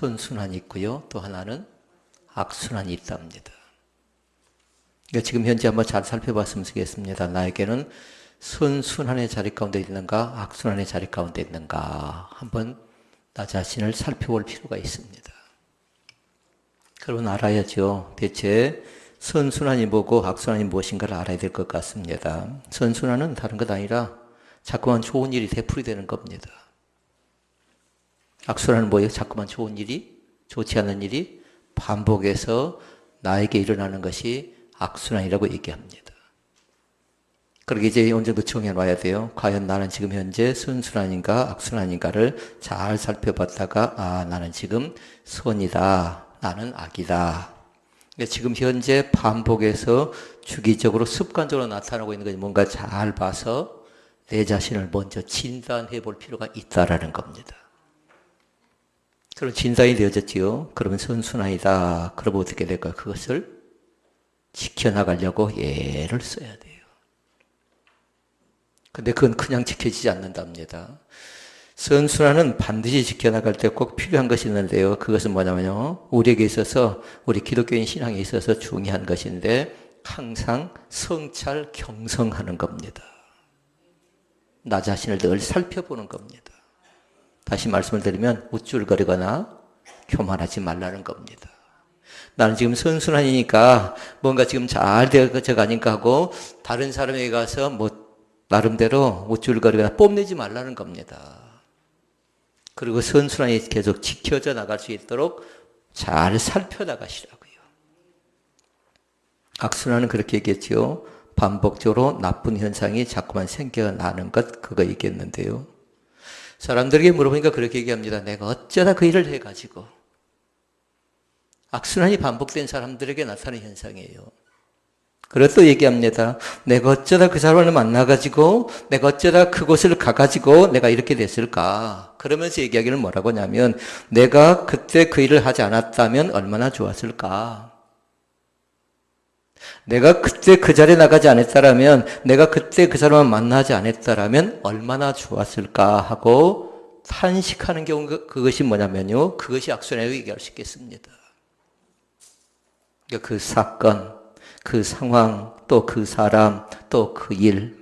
선순환이 있고요. 또 하나는 악순환이 있답니다. 그러니까 지금 현재 한번 잘 살펴봤으면 좋겠습니다. 나에게는 선순환의 자리 가운데 있는가, 악순환의 자리 가운데 있는가 한번 나 자신을 살펴볼 필요가 있습니다. 그러면 알아야죠. 대체 선순환이 뭐고 악순환이 무엇인가를 알아야 될 것 같습니다. 선순환은 다른 것 아니라 자꾸만 좋은 일이 되풀이되는 겁니다. 악순환은 뭐예요? 자꾸만 좋은 일이, 좋지 않은 일이 반복해서 나에게 일어나는 것이 악순환이라고 얘기합니다. 그렇게 이제 어느 정도 정해놔야 돼요. 과연 나는 지금 현재 선순환인가 악순환인가를 잘 살펴봤다가 나는 지금 선이다, 나는 악이다. 지금 현재 반복해서 주기적으로 습관적으로 나타나고 있는 것이 뭔가 잘 봐서 내 자신을 먼저 진단해 볼 필요가 있다라는 겁니다. 그럼 진단이 되어졌지요. 그러면 선순환이다. 그러면 어떻게 될까요? 그것을 지켜나가려고 예를 써야 돼요. 근데 그건 그냥 지켜지지 않는답니다. 선순환은 반드시 지켜나갈 때 꼭 필요한 것이 있는데요. 그것은 뭐냐면요. 우리에게 있어서, 우리 기독교인 신앙에 있어서 중요한 것인데 항상 성찰, 경성하는 겁니다. 나 자신을 늘 살펴보는 겁니다. 다시 말씀을 드리면 우쭐거리거나 교만하지 말라는 겁니다. 나는 지금 선순환이니까 뭔가 지금 잘 되어져 가니까 하고 다른 사람에게 가서 나름대로 우쭐거리거나 뽐내지 말라는 겁니다. 그리고 선순환이 계속 지켜져 나갈 수 있도록 잘 살펴나가시라고요. 악순환은 그렇게 얘기했죠. 반복적으로 나쁜 현상이 자꾸만 생겨나는 것, 그거 얘기했는데요. 사람들에게 물어보니까 그렇게 얘기합니다. 내가 어쩌다 그 일을 해가지고. 악순환이 반복된 사람들에게 나타나는 현상이에요. 그래서 또 얘기합니다. 내가 어쩌다 그 사람을 만나가지고, 내가 어쩌다 그곳을 가가지고 내가 이렇게 됐을까. 그러면서 얘기하기는 뭐라고 하냐면, 내가 그때 그 일을 하지 않았다면 얼마나 좋았을까. 내가 그때 그 자리에 나가지 않았다라면, 내가 그때 그 사람을 만나지 않았다라면 얼마나 좋았을까 하고 탄식하는 경우, 그것이 뭐냐면요. 그것이 악순환이라고 얘기할 수 있겠습니다. 그러니까 그 사건, 그 상황, 또 그 사람, 또 그 일.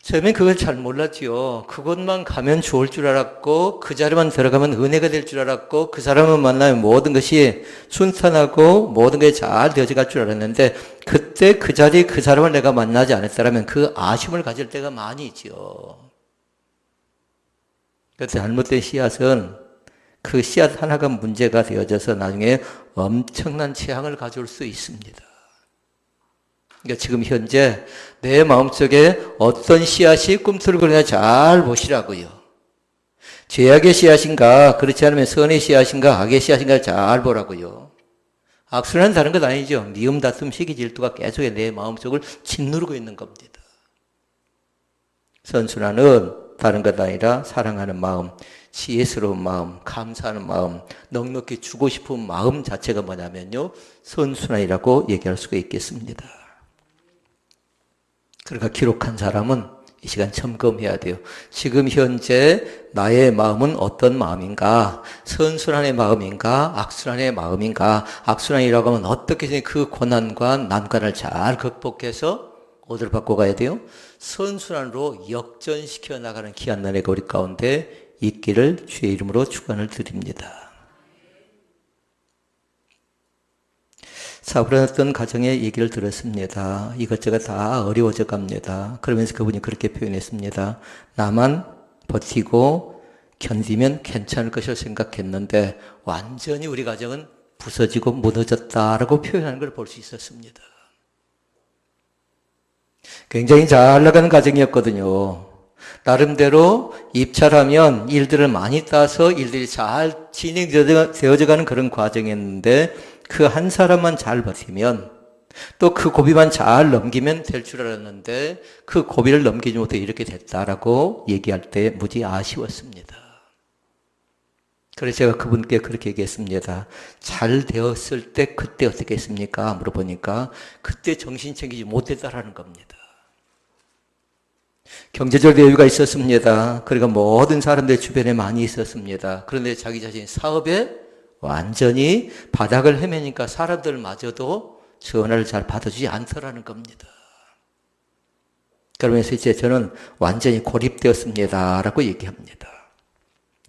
처음엔 그걸 잘 몰랐지요. 그곳만 가면 좋을 줄 알았고, 그 자리만 들어가면 은혜가 될 줄 알았고, 그 사람을 만나면 모든 것이 순탄하고 모든 것이 잘 되어져 갈 줄 알았는데, 그때 그 자리, 그 사람을 내가 만나지 않았다면 그 아쉬움을 가질 때가 많이 있죠. 그래서 잘못된 씨앗은 그 씨앗 하나가 문제가 되어져서 나중에 엄청난 재앙을 가져올 수 있습니다. 그러니까 지금 현재 내 마음속에 어떤 씨앗이 꿈틀거리나 잘 보시라고요. 죄악의 씨앗인가, 그렇지 않으면 선의 씨앗인가, 악의 씨앗인가 잘 보라고요. 악순환은 다른 것 아니죠. 미움, 다툼, 시기, 질투가 계속 내 마음속을 짓누르고 있는 겁니다. 선순환은 다른 것 아니라 사랑하는 마음, 지혜스러운 마음, 감사하는 마음, 넉넉히 주고 싶은 마음 자체가 뭐냐면요. 선순환이라고 얘기할 수가 있겠습니다. 그러니까 기록한 사람은 이 시간 점검해야 돼요. 지금 현재 나의 마음은 어떤 마음인가? 선순환의 마음인가? 악순환의 마음인가? 악순환이라고 하면 어떻게 그 고난과 난관을 잘 극복해서 어디로 바꿔가야 돼요? 선순환으로 역전시켜 나가는 귀한 날의 우리 가운데 있기를 주의 이름으로 축원을 드립니다. 사브라였던 가정의 얘기를 들었습니다. 이것저것 다 어려워져 갑니다. 그러면서 그분이 그렇게 표현했습니다. 나만 버티고 견디면 괜찮을 것을 생각했는데 완전히 우리 가정은 부서지고 무너졌다라고 표현하는 걸 볼 수 있었습니다. 굉장히 잘 나가는 가정이었거든요. 나름대로 입찰하면 일들을 많이 따서 일들이 잘 진행되어져 가는 그런 과정이었는데 그 한 사람만 잘 버티면 또 그 고비만 잘 넘기면 될 줄 알았는데 그 고비를 넘기지 못해 이렇게 됐다라고 얘기할 때 무지 아쉬웠습니다. 그래서 제가 그분께 그렇게 얘기했습니다. 잘 되었을 때 그때 어떻게 했습니까? 물어보니까 그때 정신 챙기지 못했다라는 겁니다. 경제적 여유가 있었습니다. 그러니까 모든 사람들 주변에 많이 있었습니다. 그런데 자기 자신 사업에 완전히 바닥을 헤매니까 사람들마저도 전화를 잘 받아주지 않더라는 겁니다. 그러면서 이제 저는 완전히 고립되었습니다. 라고 얘기합니다.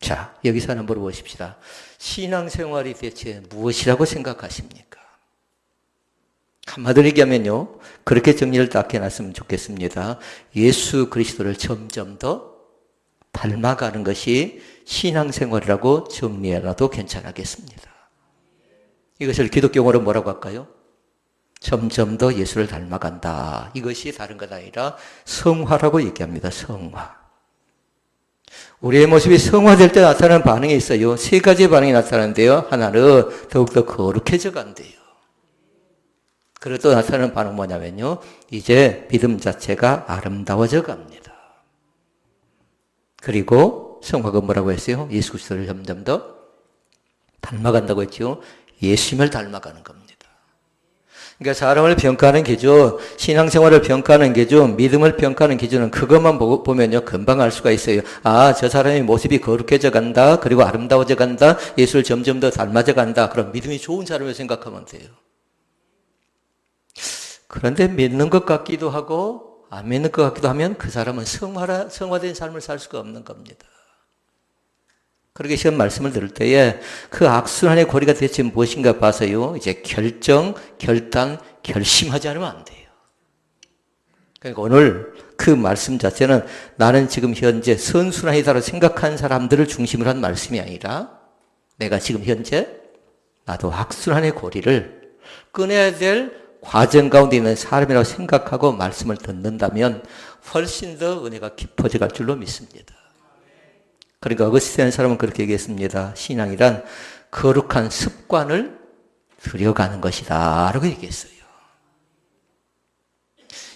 자, 여기서 하나 물어보십시다. 신앙생활이 대체 무엇이라고 생각하십니까? 한마디로 얘기하면요, 그렇게 정리를 딱 해놨으면 좋겠습니다. 예수 그리스도를 점점 더 닮아가는 것이 신앙생활이라고 정리해놔도 괜찮겠습니다. 이것을 기독교용어로 뭐라고 할까요? 점점 더 예수를 닮아간다. 이것이 다른 것 아니라 성화라고 얘기합니다. 성화. 우리의 모습이 성화될 때 나타나는 반응이 있어요. 세 가지 반응이 나타나는데요. 하나는 더욱더 거룩해져 간대요. 그리고 또 나타나는 반응은 뭐냐면요, 이제 믿음 자체가 아름다워져 갑니다. 그리고 성화가 뭐라고 했어요? 예수 그리스도를 점점 더 닮아간다고 했죠. 예수님을 닮아가는 겁니다. 그러니까 사람을 평가하는 기준, 신앙생활을 평가하는 기준, 믿음을 평가하는 기준은 그것만 보면요, 금방 알 수가 있어요. 아, 저 사람의 모습이 거룩해져 간다. 그리고 아름다워져 간다. 예수를 점점 더 닮아져 간다. 그럼 믿음이 좋은 사람을 생각하면 돼요. 그런데 믿는 것 같기도 하고 안 믿는 것 같기도 하면 그 사람은 성화된 삶을 살 수가 없는 겁니다. 그렇게 시험 말씀을 들을 때에 그 악순환의 고리가 대체 무엇인가 봐서요, 이제 결정, 결단, 결심하지 않으면 안 돼요. 그러니까 오늘 그 말씀 자체는 나는 지금 현재 선순환이다라고 생각한 사람들을 중심으로 한 말씀이 아니라 내가 지금 현재 나도 악순환의 고리를 끊어야 될 과정 가운데 있는 사람이라고 생각하고 말씀을 듣는다면 훨씬 더 은혜가 깊어져 갈 줄로 믿습니다. 그러니까 어거스틴 사람은 그렇게 얘기했습니다. 신앙이란 거룩한 습관을 들여가는 것이다 라고 얘기했어요.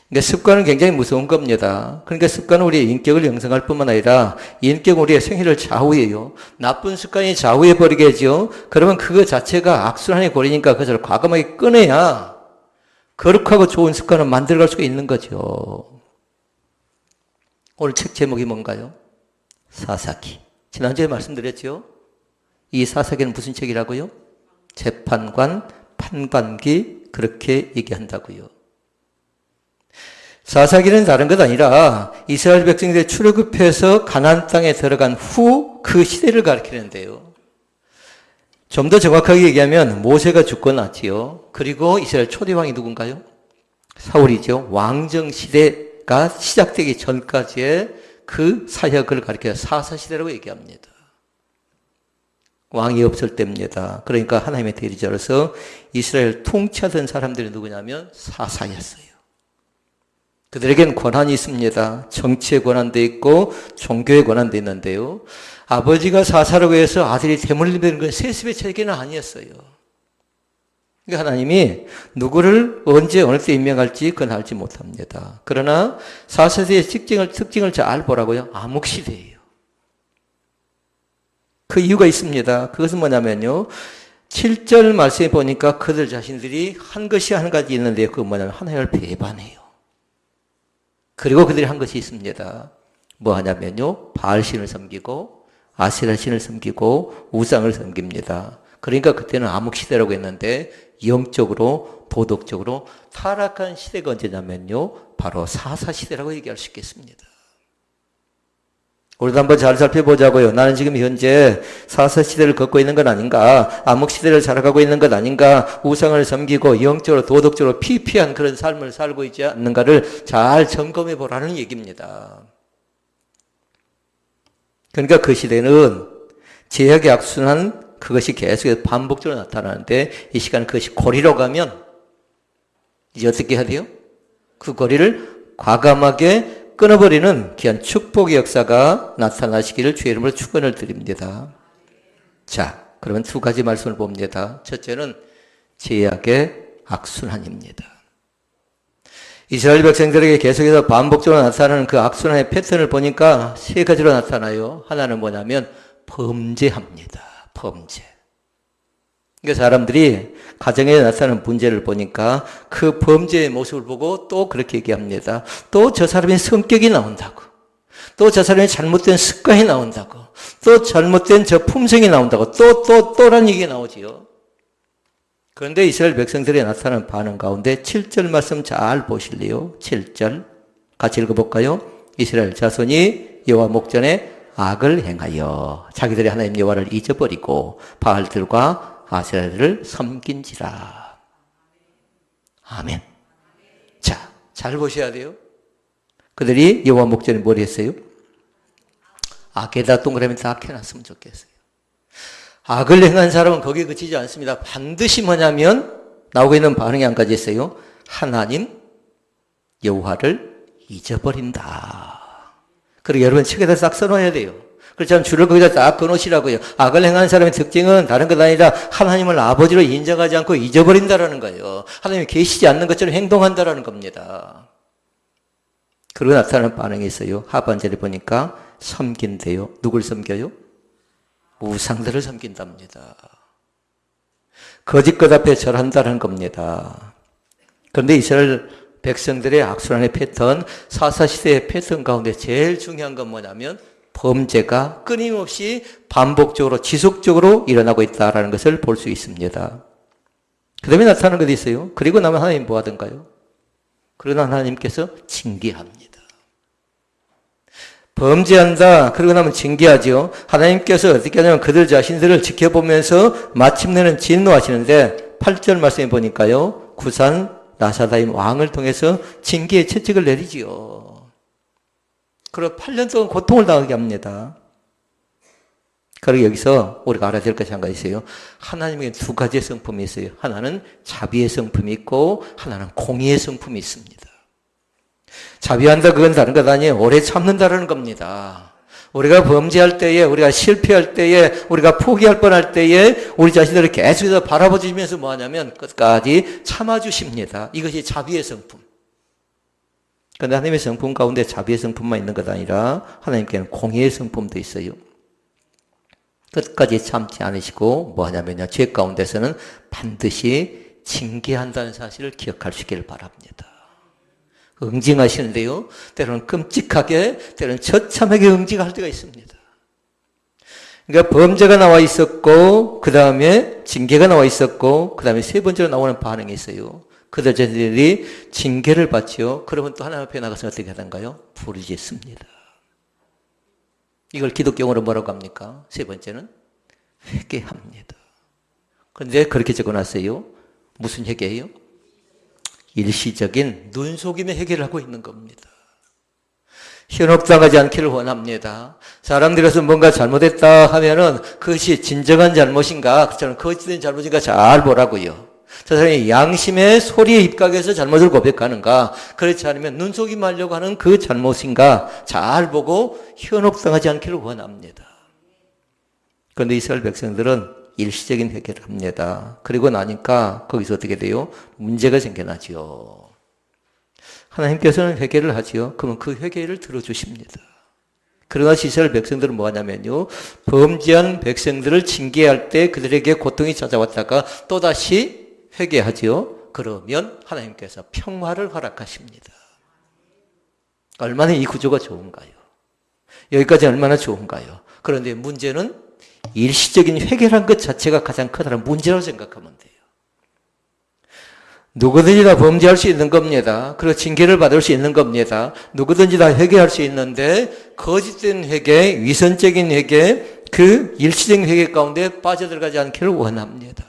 그러니까 습관은 굉장히 무서운 겁니다. 그러니까 습관은 우리의 인격을 형성할 뿐만 아니라 인격은 우리의 생애를 좌우해요. 나쁜 습관이 좌우해버리겠죠. 그러면 그거 자체가 악순환의 고리니까 그것을 과감하게 끊어야 거룩하고 좋은 습관을 만들어갈 수가 있는 거죠. 오늘 책 제목이 뭔가요? 사사기. 지난주에 말씀드렸죠? 이 사사기는 무슨 책이라고요? 재판관, 판관기 그렇게 얘기한다고요. 사사기는 다른 것 아니라 이스라엘 백성들이 출애굽해서 가나안 땅에 들어간 후 그 시대를 가리키는데요. 좀 더 정확하게 얘기하면 모세가 죽고 났지요. 그리고 이스라엘 초대왕이 누군가요? 사울이죠. 왕정 시대가 시작되기 전까지의 그 사역을 가리켜 사사시대라고 얘기합니다. 왕이 없을 때입니다. 그러니까 하나님의 대리자로서 이스라엘 통치하던 사람들이 누구냐면 사사였어요. 그들에겐 권한이 있습니다. 정치의 권한도 있고 종교의 권한도 있는데요. 아버지가 사사라고 해서 아들이 대물림 되는 건 세습의 체계는 아니었어요. 그러니까 하나님이 누구를 언제 어느 때 임명할지 그건 알지 못합니다. 그러나 사사시대의 특징을 잘 보라고요. 암흑시대예요. 그 이유가 있습니다. 그것은 뭐냐면요. 7절 말씀에 보니까 그들 자신들이 한 것이 한 가지 있는데요. 그건 뭐냐면 하나님을 배반해요. 그리고 그들이 한 것이 있습니다. 뭐 하냐면요. 바알신을 섬기고 아세라신을 섬기고 우상을 섬깁니다. 그러니까 그때는 암흑시대라고 했는데 영적으로 도덕적으로 타락한 시대가 언제냐면요. 바로 사사시대라고 얘기할 수 있겠습니다. 우리도 한번 잘 살펴보자고요. 나는 지금 현재 사사시대를 걷고 있는 건 아닌가, 암흑시대를 살아가고 있는 것 아닌가, 우상을 섬기고 영적으로 도덕적으로 피폐한 그런 삶을 살고 있지 않는가를 잘 점검해 보라는 얘기입니다. 그러니까 그 시대는 제약의 악순환 그것이 계속해서 반복적으로 나타나는데 이 시간 그것이 고리로 가면 이제 어떻게 해야 돼요? 그 고리를 과감하게 끊어버리는 귀한 축복의 역사가 나타나시기를 주의 이름으로 축원을 드립니다. 자, 그러면 두 가지 말씀을 봅니다. 첫째는 제약의 악순환입니다. 이스라엘 백성들에게 계속해서 반복적으로 나타나는 그 악순환의 패턴을 보니까 세 가지로 나타나요. 하나는 뭐냐면 범죄합니다. 범죄. 그러니까 사람들이 가정에 나타나는 문제를 보니까 그 범죄의 모습을 보고 또 그렇게 얘기합니다. 또 저 사람의 성격이 나온다고. 또 저 사람의 잘못된 습관이 나온다고. 또 잘못된 저 품성이 나온다고. 또라는 얘기가 나오지요. 그런데 이스라엘 백성들이 나타나는 반응 가운데 7절 말씀 잘 보실래요? 7절. 같이 읽어볼까요? 이스라엘 자손이 여호와 목전에 악을 행하여 자기들이 하나님 여호와를 잊어버리고 바알들과 아세라들을 섬긴지라. 아멘. 자, 잘 보셔야 돼요. 그들이 여호와 목전에 뭘 했어요? 악에다 동그라미 딱 해놨으면 좋겠어요. 악을 행한 사람은 거기에 그치지 않습니다. 반드시 뭐냐면 나오고 있는 반응이 한 가지 있어요. 하나님 여호와를 잊어버린다. 그리고 여러분 책에다 싹 써놓아야 돼요. 그렇지 않으면 줄을 거기다 딱 그어놓으시라고요. 악을 행한 사람의 특징은 다른 것 아니라 하나님을 아버지로 인정하지 않고 잊어버린다라는 거예요. 하나님이 계시지 않는 것처럼 행동한다라는 겁니다. 그리고 나타나는 반응이 있어요. 하반절에 보니까 섬긴대요. 누굴 섬겨요? 우상들을 섬긴답니다. 거짓 것 앞에 절한다는 겁니다. 그런데 이스라엘 백성들의 악순환의 패턴, 사사시대의 패턴 가운데 제일 중요한 건 뭐냐면 범죄가 끊임없이 반복적으로 지속적으로 일어나고 있다는 것을 볼 수 있습니다. 그 다음에 나타나는 것이 있어요. 그리고 나면 하나님 뭐 하던가요? 그러나 하나님께서 징계합니다. 범죄한다. 그러고 나면 징계하죠. 하나님께서 어떻게 하냐면 그들 자신들을 지켜보면서 마침내는 진노하시는데 8절 말씀에 보니까요. 구산 나사다임 왕을 통해서 징계의 채찍을 내리지요. 그리고 8년 동안 고통을 당하게 합니다. 그리고 여기서 우리가 알아야 될 것이 한 가지 있어요. 하나님에게 두 가지의 성품이 있어요. 하나는 자비의 성품이 있고 하나는 공의의 성품이 있습니다. 자비한다 그건 다른 것 아니에요. 오래 참는다라는 겁니다. 우리가 범죄할 때에, 우리가 실패할 때에, 우리가 포기할 뻔할 때에 우리 자신들을 계속해서 바라보시면서 뭐 하냐면 끝까지 참아주십니다. 이것이 자비의 성품. 그런데 하나님의 성품 가운데 자비의 성품만 있는 것 아니라 하나님께는 공의의 성품도 있어요. 끝까지 참지 않으시고 뭐 하냐면요. 죄 가운데서는 반드시 징계한다는 사실을 기억할 수 있기를 바랍니다. 응징하시는데요. 때로는 끔찍하게, 때로는 처참하게 응징할 때가 있습니다. 그러니까 범죄가 나와 있었고, 그 다음에 징계가 나와 있었고, 그 다음에 세 번째로 나오는 반응이 있어요. 그들 자신들이 징계를 받지요. 그러면 또 하나님 앞에 나가서 어떻게 하던가요? 부르짖습니다. 이걸 기독교용어로 뭐라고 합니까? 세 번째는 회개합니다. 그런데 그렇게 적어놨어요. 무슨 회개예요? 일시적인 눈속임의 회개를 하고 있는 겁니다. 현혹당하지 않기를 원합니다. 사람들에서 뭔가 잘못했다 하면은 그것이 진정한 잘못인가, 그처럼 거짓된 잘못인가 잘 보라고요. 저 사람이 양심의 소리에 입각해서 잘못을 고백하는가, 그렇지 않으면 눈속임 하려고 하는 그 잘못인가 잘 보고 현혹당하지 않기를 원합니다. 그런데 이스라엘 백성들은 일시적인 회개를 합니다. 그리고 나니까 거기서 어떻게 돼요? 문제가 생겨나죠. 하나님께서는 회개를 하지요. 그러면 그 회개를 들어주십니다. 그러나 이스라엘 백성들은 뭐 하냐면요. 범죄한 백성들을 징계할 때 그들에게 고통이 찾아왔다가 또다시 회개하지요. 그러면 하나님께서 평화를 허락하십니다. 얼마나 이 구조가 좋은가요? 여기까지 얼마나 좋은가요? 그런데 문제는 일시적인 회개란 것 자체가 가장 커다란 문제라고 생각하면 돼요. 누구든지 다 범죄할 수 있는 겁니다. 그리고 징계를 받을 수 있는 겁니다. 누구든지 다 회개할 수 있는데 거짓된 회개, 위선적인 회개, 그 일시적인 회개 가운데 빠져들어가지 않기를 원합니다.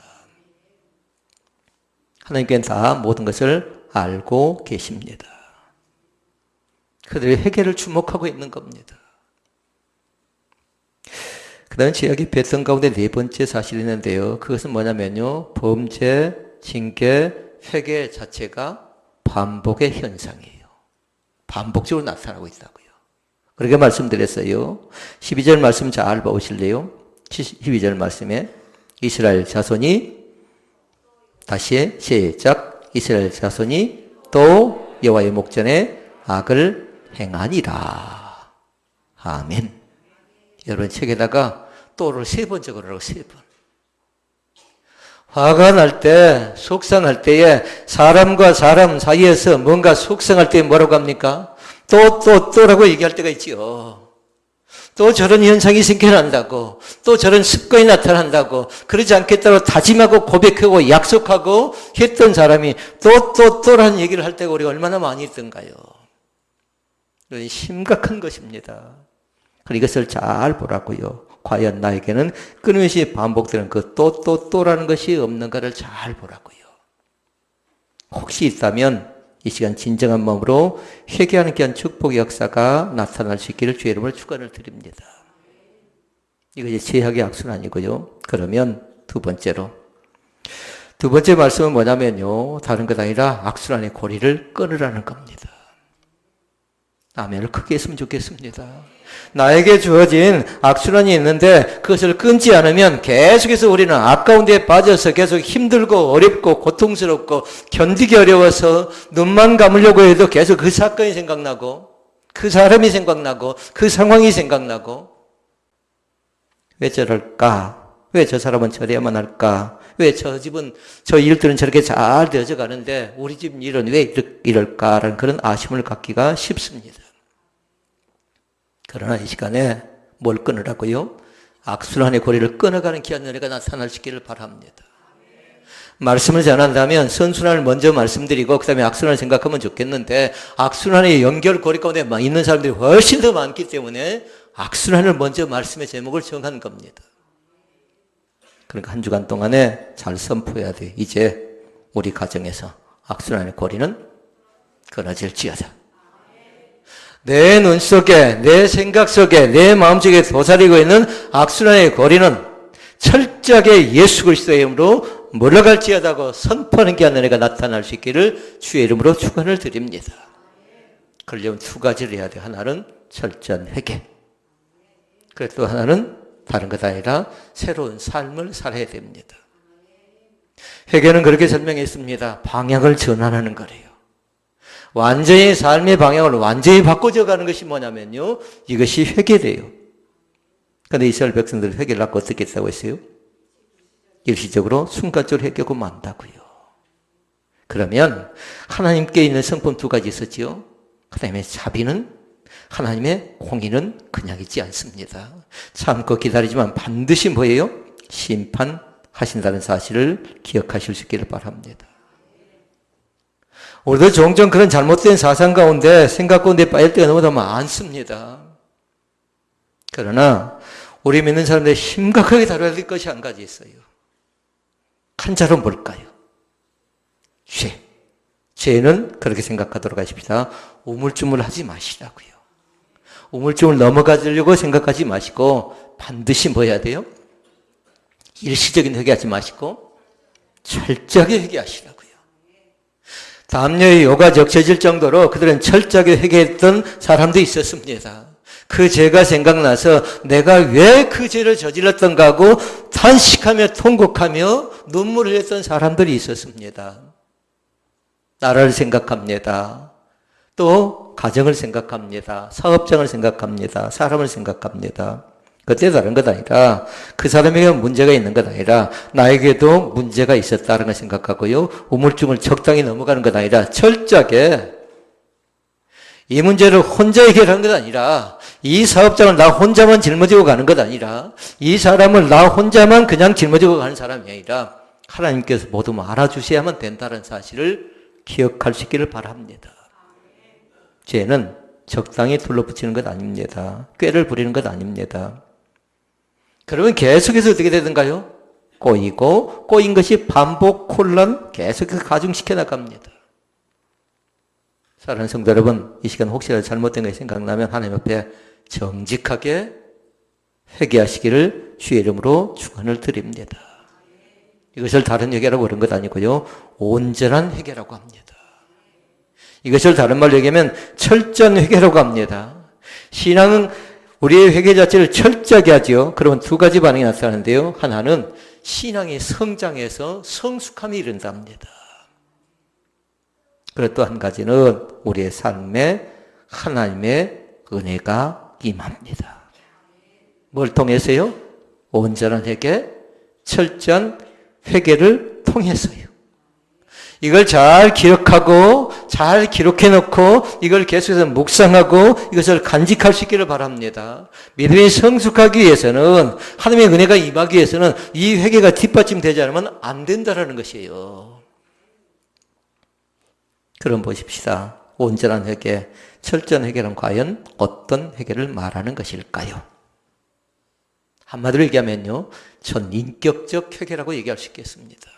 하나님께는 다 모든 것을 알고 계십니다. 그들의 회개를 주목하고 있는 겁니다. 그 다음에 제약이 패턴 가운데 네 번째 사실이 있는데요. 그것은 뭐냐면요. 범죄, 징계, 회개 자체가 반복의 현상이에요. 반복적으로 나타나고 있다고요. 그렇게 말씀드렸어요. 12절 말씀 잘 보실래요? 12절 말씀에 이스라엘 자손이 다시 시작. 이스라엘 자손이 또 여호와의 목전에 악을 행하니라. 아멘. 여러분 책에다가 또를 세 번 적어라고 세 번. 화가 날 때, 속상할 때에 사람과 사람 사이에서 뭔가 속상할 때 뭐라고 합니까? 또라고 얘기할 때가 있지요. 또 저런 현상이 생겨난다고, 또 저런 습관이 나타난다고, 그러지 않겠다고 다짐하고 고백하고 약속하고 했던 사람이 또라는 얘기를 할 때가 우리가 얼마나 많이 있던가요? 심각한 것입니다. 이것을 잘 보라고요. 과연 나에게는 끊임없이 반복되는 그 또라는 것이 없는가를 잘 보라고요. 혹시 있다면 이 시간 진정한 마음으로 회개하는 귀한 축복의 역사가 나타날 수 있기를 주의 이름으로 축원을 드립니다. 이것이 제약의 악순환이고요. 그러면 두 번째 말씀은 뭐냐면요. 다른 것 아니라 악순환의 고리를 끊으라는 겁니다. 아멘을 크게 했으면 좋겠습니다. 나에게 주어진 악순환이 있는데 그것을 끊지 않으면 계속해서 우리는 아까운 데에 빠져서 계속 힘들고 어렵고 고통스럽고 견디기 어려워서 눈만 감으려고 해도 계속 그 사건이 생각나고 그 사람이 생각나고 그 상황이 생각나고 왜 저럴까? 왜 저 사람은 저래야만 할까? 왜 저 집은 저 일들은 저렇게 잘 되어져 가는데 우리 집 일은 왜 이럴까라는 그런 아쉬움을 갖기가 쉽습니다. 그러나 이 시간에 뭘 끊으라고요? 악순환의 고리를 끊어가는 귀한 은혜가 나타날 수 있기를 바랍니다. 말씀을 전한다면 선순환을 먼저 말씀드리고 그 다음에 악순환을 생각하면 좋겠는데 악순환의 연결고리 가운데 있는 사람들이 훨씬 더 많기 때문에 악순환을 먼저 말씀의 제목을 정한 겁니다. 그러니까 한 주간 동안에 잘 선포해야 돼요. 이제 우리 가정에서 악순환의 고리는 끊어질지어다. 내 눈 속에, 내 생각 속에, 내 마음 속에 도사리고 있는 악순환의 고리는 철저하게 예수 그리스도의 이름으로 물러갈지어다고 선포하는 귀한 은혜가 나타날 수 있기를 주의 이름으로 축원을 드립니다. 그러려면 두 가지를 해야 돼요. 하나는 철저한 회개. 그리고 또 하나는 다른 것 아니라 새로운 삶을 살아야 됩니다. 회개는 그렇게 설명했습니다. 방향을 전환하는 거래요. 완전히 삶의 방향을 완전히 바꿔져 가는 것이 뭐냐면요. 이것이 회개래요. 그런데 이스라엘 백성들 회개를 하고 어떻게 했다고 했어요? 일시적으로 순간적으로 회개하고 만다고요. 그러면 하나님께 있는 성품 두 가지 있었지요. 그 다음에 자비는 하나님의 공의는 그냥 있지 않습니다. 참고 기다리지만 반드시 뭐예요? 심판하신다는 사실을 기억하실 수 있기를 바랍니다. 우리도 종종 그런 잘못된 사상 가운데 생각 가운데 빠질 때가 너무나 많습니다. 그러나 우리 믿는 사람들이 심각하게 다뤄야 될 것이 한 가지 있어요. 한자로 뭘까요? 죄는 그렇게 생각하도록 하십시다. 우물쭈물하지 마시라고요. 우물쭈물 넘어가려고 생각하지 마시고 반드시 뭐 해야 돼요? 일시적인 회개하지 마시고 철저하게 회개하시라고요. 담요의 요가 적셔질 정도로 그들은 철저하게 회개했던 사람도 있었습니다. 그 죄가 생각나서 내가 왜 그 죄를 저질렀던가 하고 탄식하며 통곡하며 눈물을 흘렸던 사람들이 있었습니다. 나라를 생각합니다. 또 가정을 생각합니다. 사업장을 생각합니다. 사람을 생각합니다. 그때 다른 것 아니라 그 사람에게 문제가 있는 것 아니라 나에게도 문제가 있었다는 걸 생각하고요. 우물쭈물 적당히 넘어가는 것 아니라 철저하게 이 문제를 혼자 해결하는 것 아니라 이 사업장을 나 혼자만 짊어지고 가는 것 아니라 이 사람을 나 혼자만 그냥 짊어지고 가는 사람이 아니라 하나님께서 모두 알아주셔야만 된다는 사실을 기억할 수 있기를 바랍니다. 죄는 적당히 둘러붙이는 것 아닙니다. 꾀를 부리는 것 아닙니다. 그러면 계속해서 어떻게 되던가요? 꼬이고 꼬인 것이 반복 혼란 계속해서 가중시켜 나갑니다. 사랑하는 성도 여러분, 이 시간 혹시라도 잘못된 것이 생각나면 하나님 앞에 정직하게 회개하시기를 주의 이름으로 축원을 드립니다. 이것을 다른 회개라고 그런 것 아니고요. 온전한 회개라고 합니다. 이것을 다른 말로 얘기하면 철저한 회개라고 합니다. 신앙은 우리의 회개 자체를 철저하게 하죠. 그러면 두 가지 반응이 나타나는데요. 하나는 신앙이 성장해서 성숙함이 이른답니다. 그리고 또 한 가지는 우리의 삶에 하나님의 은혜가 임합니다. 뭘 통해서요? 온전한 회개, 철저한 회개를 통해서요. 이걸 잘 기억하고 잘 기록해 놓고 이걸 계속해서 묵상하고 이것을 간직할 수 있기를 바랍니다. 믿음이 성숙하기 위해서는, 하나님의 은혜가 임하기 위해서는 이 회개가 뒷받침되지 않으면 안 된다라는 것이에요. 그럼 보십시다. 온전한 회개, 철저한 회개는 과연 어떤 회개를 말하는 것일까요? 한마디로 얘기하면요, 전인격적 회개라고 얘기할 수 있겠습니다.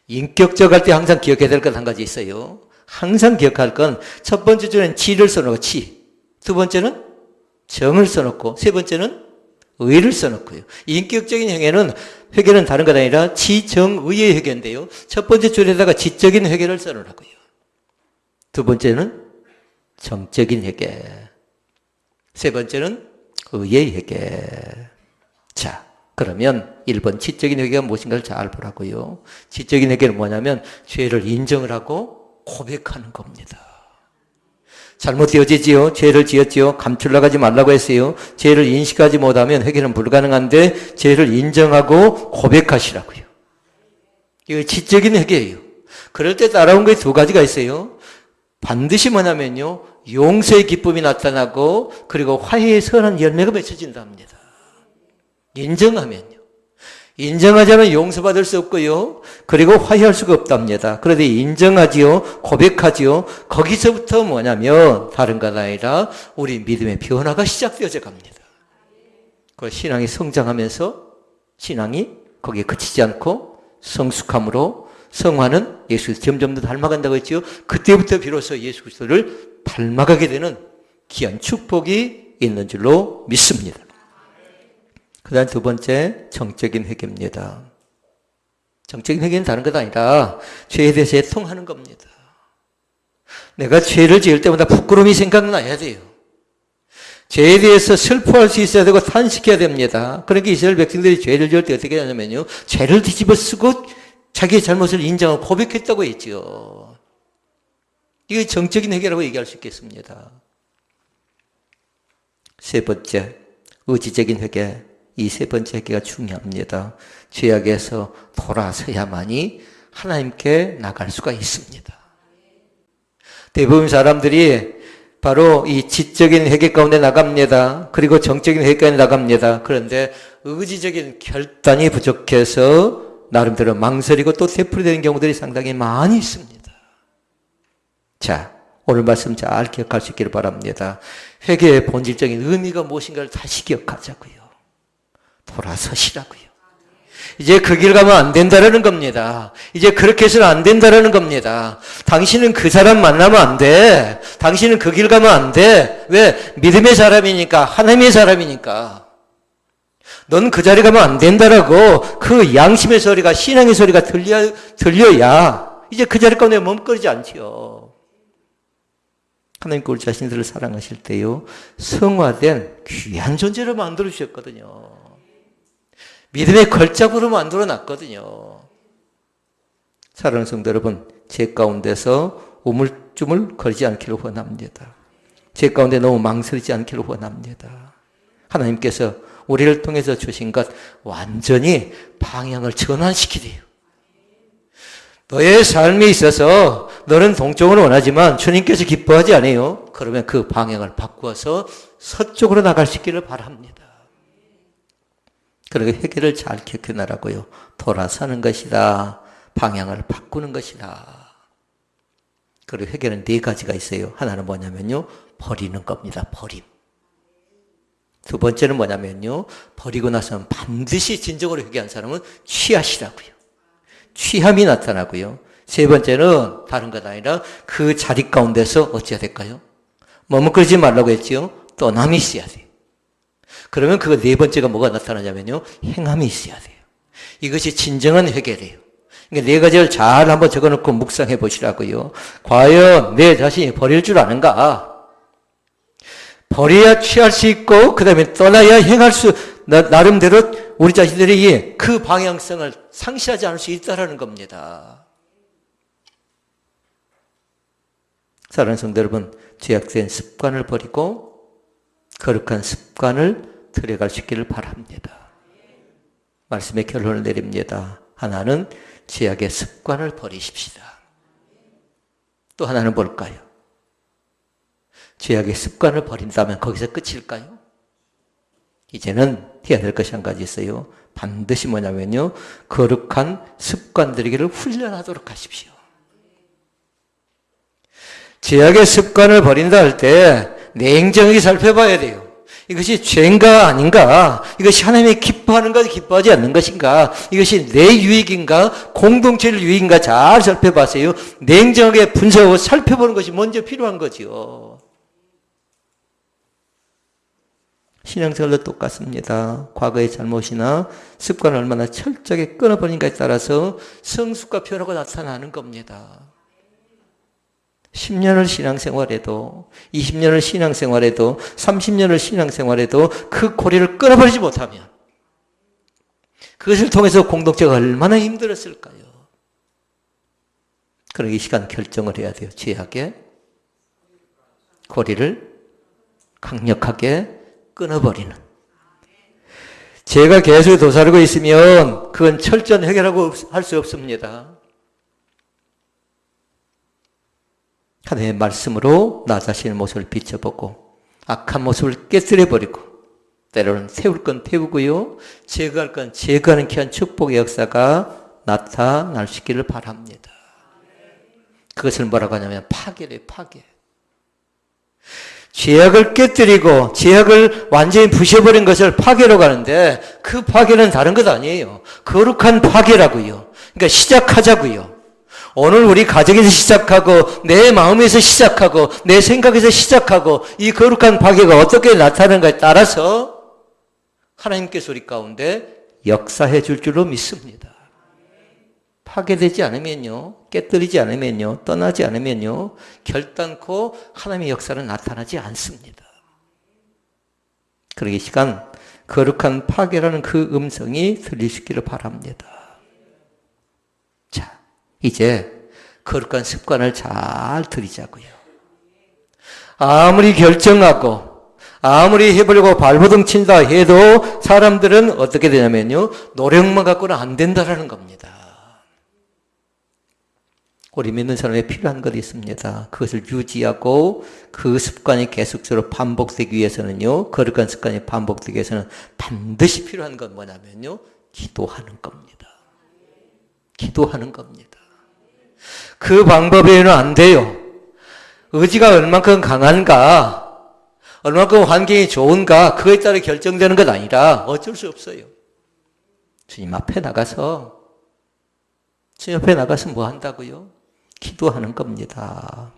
인격적 할 때 항상 기억해야 될 것 한 가지 있어요. 항상 기억할 건 첫 번째 줄에는 지를 써놓고 지, 두 번째는 정을 써놓고, 세 번째는 의를 써놓고요. 인격적인 회개는 다른 것 아니라 지정의의 회개인데요. 첫 번째 줄에다가 지적인 회개를 써놓으라고요. 두 번째는 정적인 회개, 세 번째는 의의 회개. 자, 그러면 1번 지적인 회개가 무엇인가를 잘 보라고요. 지적인 회개는 뭐냐면 죄를 인정을 하고 고백하는 겁니다. 잘못되어지지요. 죄를 지었지요. 감추려고 하지 말라고 했어요. 죄를 인식하지 못하면 회개는 불가능한데 죄를 인정하고 고백하시라고요. 이거 지적인 회개예요. 그럴 때 따라온 게 두 가지가 있어요. 반드시 뭐냐면요, 용서의 기쁨이 나타나고 그리고 화해의 선한 열매가 맺혀진다 합니다. 인정하면요. 인정하지 않으면 용서받을 수 없고요. 그리고 화해할 수가 없답니다. 그런데 인정하지요. 고백하지요. 거기서부터 뭐냐면 다른 것 아니라 우리 믿음의 변화가 시작되어져 갑니다. 그 신앙이 성장하면서 신앙이 거기에 그치지 않고 성숙함으로 성화는 예수 그리스도 점점 더 닮아간다고 했죠. 그때부터 비로소 예수 그리스도를 닮아가게 되는 귀한 축복이 있는 줄로 믿습니다. 그 다음 두 번째, 정적인 회개입니다. 정적인 회개는 다른 것 아니라 죄에 대해서 애통하는 겁니다. 내가 죄를 지을 때마다 부끄러움이 생각나야 돼요. 죄에 대해서 슬퍼할 수 있어야 되고 탄식해야 됩니다. 그러니까 이스라엘 백성들이 죄를 지을 때 어떻게 하냐면요, 죄를 뒤집어 쓰고 자기의 잘못을 인정하고 고백했다고 했죠. 이게 정적인 회개라고 얘기할 수 있겠습니다. 세 번째, 의지적인 회개. 이 세 번째 회개가 중요합니다. 죄악에서 돌아서야만이 하나님께 나갈 수가 있습니다. 대부분 사람들이 바로 이 지적인 회개 가운데 나갑니다. 그리고 정적인 회개 가운데 나갑니다. 그런데 의지적인 결단이 부족해서 나름대로 망설이고 또 되풀이되는 경우들이 상당히 많이 있습니다. 자, 오늘 말씀 잘 기억할 수 있기를 바랍니다. 회개의 본질적인 의미가 무엇인가를 다시 기억하자고요. 돌아서시라고요. 이제 그 길 가면 안 된다라는 겁니다. 이제 그렇게 해서는 안 된다라는 겁니다. 당신은 그 사람 만나면 안 돼. 당신은 그 길 가면 안 돼. 왜? 믿음의 사람이니까, 하나님의 사람이니까. 넌 그 자리 가면 안 된다라고 그 양심의 소리가, 신앙의 소리가 들려야 이제 그 자리 가운데 머뭇거리지 않지요. 하나님께 우리 자신들을 사랑하실 때요, 성화된 귀한 존재로 만들어 주셨거든요. 믿음의 걸작으로 만들어 놨거든요. 사랑하는 성도 여러분, 제 가운데서 우물쭈물 거리지 않기를 원합니다. 제 가운데 너무 망설이지 않기를 원합니다. 하나님께서 우리를 통해서 주신 것 완전히 방향을 전환시키래요. 너의 삶에 있어서 너는 동쪽으로 원하지만 주님께서 기뻐하지 않아요. 그러면 그 방향을 바꾸어서 서쪽으로 나갈 수 있기를 바랍니다. 그리고 회개를 잘 기억해놔라고요. 돌아서는 것이다. 방향을 바꾸는 것이다. 그리고 회개는 네 가지가 있어요. 하나는 뭐냐면요, 버리는 겁니다. 버림. 두 번째는 뭐냐면요, 버리고 나서는 반드시 진정으로 회개한 사람은 취하시라고요. 취함이 나타나고요. 세 번째는 다른 것 아니라 그 자리 가운데서 어찌해야 될까요? 머뭇거리지 말라고 했지요. 떠남이 있어야 돼요. 그러면 그 네 번째가 뭐가 나타나냐면요, 행함이 있어야 돼요. 이것이 진정한 회개래요. 그러니까 네 가지를 잘 한번 적어놓고 묵상해 보시라고요. 과연 내 자신이 버릴 줄 아는가? 버려야 취할 수 있고 그 다음에 떠나야 행할 수, 나름대로 우리 자신들이 그 방향성을 상실하지 않을 수 있다는 겁니다. 사랑하는 성도 여러분, 죄악된 습관을 버리고 거룩한 습관을 들여갈 수 있기를 바랍니다. 말씀의 결론을 내립니다. 하나는 죄악의 습관을 버리십시다. 또 하나는 뭘까요? 죄악의 습관을 버린다면 거기서 끝일까요? 이제는 해야 될 것이 한 가지 있어요. 반드시 뭐냐면요, 거룩한 습관들이기를 훈련하도록 하십시오. 죄악의 습관을 버린다 할 때 냉정하게 살펴봐야 돼요. 이것이 죄인가 아닌가? 이것이 하나님이 기뻐하는가 기뻐하지 않는 것인가? 이것이 내 유익인가? 공동체를 유익인가? 잘 살펴봐세요. 냉정하게 분석하고 살펴보는 것이 먼저 필요한 거죠. 신앙생활도 똑같습니다. 과거의 잘못이나 습관을 얼마나 철저하게 끊어버리는가에 따라서 성숙과 변화가 나타나는 겁니다. 10년을 신앙생활해도 20년을 신앙생활해도 30년을 신앙생활해도 그 고리를 끊어버리지 못하면 그것을 통해서 공동체가 얼마나 힘들었을까요? 그러기 이 시간 결정을 해야 돼요. 죄악의 고리를 강력하게 끊어버리는. 죄가 계속 도사리고 있으면 그건 철저한 해결하고 할 수 없습니다. 하나님의 말씀으로 나 자신의 모습을 비춰보고 악한 모습을 깨뜨려버리고 때로는 태울 건 태우고요, 제거할 건 제거하는 귀한 축복의 역사가 나타날 수 있기를 바랍니다. 그것을 뭐라고 하냐면 파괴래요. 파괴. 죄악을 깨뜨리고 죄악을 완전히 부셔버린 것을 파괴로 가는데 그 파괴는 다른 것 아니에요. 거룩한 파괴라고요. 그러니까 시작하자고요. 오늘 우리 가정에서 시작하고 내 마음에서 시작하고 내 생각에서 시작하고 이 거룩한 파괴가 어떻게 나타나는가에 따라서 하나님께서 우리 가운데 역사해 줄 줄로 믿습니다. 파괴되지 않으면요, 깨뜨리지 않으면요, 떠나지 않으면요, 결단코 하나님의 역사는 나타나지 않습니다. 그러기 시간 거룩한 파괴라는 그 음성이 들릴 수 있기를 바랍니다. 자, 이제 거룩한 습관을 잘 들이자고요. 아무리 결정하고 아무리 해보려고 발버둥 친다 해도 사람들은 어떻게 되냐면요, 노력만 갖고는 안 된다라는 겁니다. 우리 믿는 사람에 필요한 것이 있습니다. 그것을 유지하고 그 습관이 계속적으로 반복되기 위해서는요, 거룩한 습관이 반복되기 위해서는 반드시 필요한 건 뭐냐면요, 기도하는 겁니다. 기도하는 겁니다. 그 방법 외에는 안 돼요. 의지가 얼만큼 강한가, 얼만큼 환경이 좋은가, 그거에 따라 결정되는 것 아니라 어쩔 수 없어요. 주님 앞에 나가서 뭐 한다고요? 기도하는 겁니다.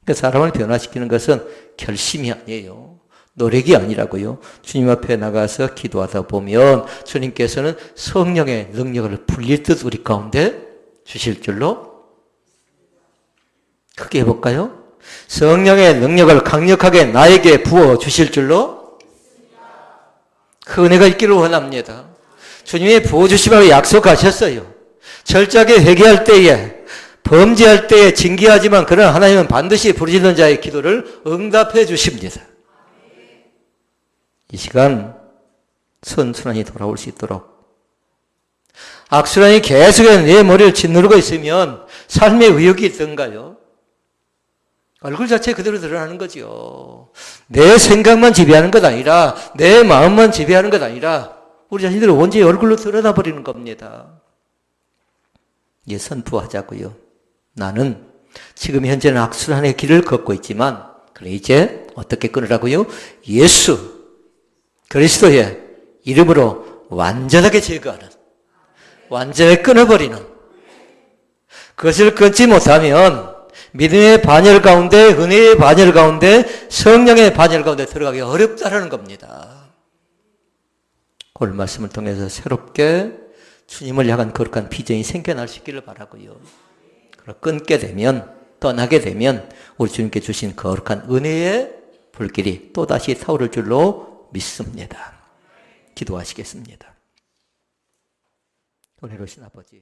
그러니까 사람을 변화시키는 것은 결심이 아니에요. 노력이 아니라고요. 주님 앞에 나가서 기도하다 보면 주님께서는 성령의 능력을 불릴 듯 우리 가운데 주실 줄로, 크게 해볼까요? 성령의 능력을 강력하게 나에게 부어 주실 줄로 그 은혜가 있기를 원합니다. 주님이 부어 주시라고 약속하셨어요. 철저하게 회개할 때에, 범죄할 때에 징계하지만 그러나 하나님은 반드시 부르짖는 자의 기도를 응답해 주십니다. 이 시간 선순환이 돌아올 수 있도록, 악순환이 계속해서 내 머리를 짓누르고 있으면 삶의 의욕이 있던가요? 얼굴 자체 그대로 드러나는 거죠. 내 생각만 지배하는 것 아니라, 내 마음만 지배하는 것 아니라 우리 자신들을 온전히 얼굴로 드러나 버리는 겁니다. 이제 선포하자고요. 나는 지금 현재는 악순환의 길을 걷고 있지만, 그래 이제 어떻게 끊으라고요? 예수 그리스도의 이름으로 완전하게 제거하는, 완전히 끊어버리는, 그것을 끊지 못하면 믿음의 반열 가운데, 은혜의 반열 가운데, 성령의 반열 가운데 들어가기 어렵다라는 겁니다. 오늘 말씀을 통해서 새롭게 주님을 향한 거룩한 비전이 생겨날 수 있기를 바라고요. 그리고 끊게 되면, 떠나게 되면 우리 주님께 주신 거룩한 은혜의 불길이 또다시 타오를 줄로 믿습니다. 기도하시겠습니다. 은혜로우신 아버지,